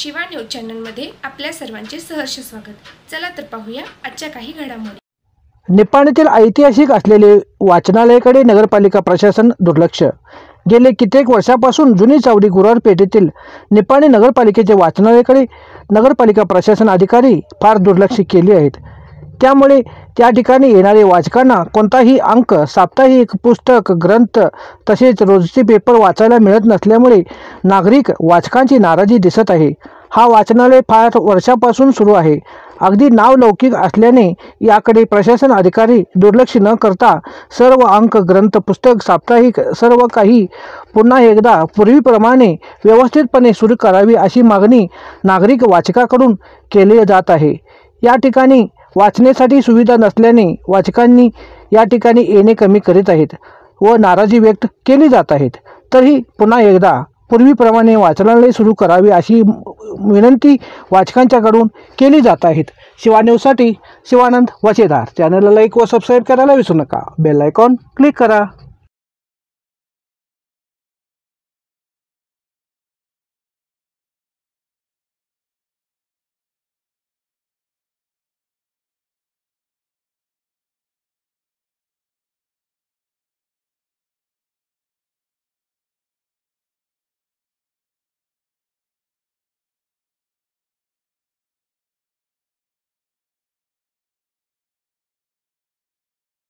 Shiva news चॅनलमध्ये आपल्या सर्वांचे सहर्ष स्वागत। चला तर पाहूया आजच्या काही घडामोडी। निपाणीतील ऐतिहासिक असलेले वाचनालयाकडे नगरपालिका प्रशासन दुर्लक्ष। गेले कित्येक वर्षापासून जुनी चावडी गुरार पेठेतील निपाणी नगरपालिकेचे वाचनालयाकडे नगरपालिका प्रशासन अधिकारी फार दुर्लक्ष केले आहेत। त्यामुळे त्या ठिकाणी येणारे वाचकांना कोणताही अंक, साप्ताहिक, पुस्तक, ग्रंथ तसेच रोजचे पेपर वाचायला मिळत नसल्यामुळे नागरिक वाचकांची नाराजी दिसत आहे। हा वाचनालय फार वर्षापासून सुरू आहे। अगदी नावलौकिक असल्याने याकडे प्रशासन अधिकारी दुर्लक्ष न करता सर्व अंक, ग्रंथ, पुस्तक, साप्ताहिक सर्व काही पुन्हा एकदा पूर्वीप्रमाणे व्यवस्थितपणे सुरू करावी अशी मागणी नागरिक वाचकाकडून केली जात आहे। या ठिकाणी वाचण्यासाठी सुविधा नसल्याने वाचकांनी या ठिकाणी येणे कमी करीत आहेत व नाराजी व्यक्त केली जात आहेत। तरी पुन्हा एकदा पूर्वीप्रमाणे वाचनालय सुरू करावे अशी विनंती वाचकांच्याकडून केली जात आहे। शिवा न्यूजसाठी शिवानंद वचेदार। चॅनलला लाईक व सबस्क्राईब करायला विसरू नका। बेल आयकॉन क्लिक करा।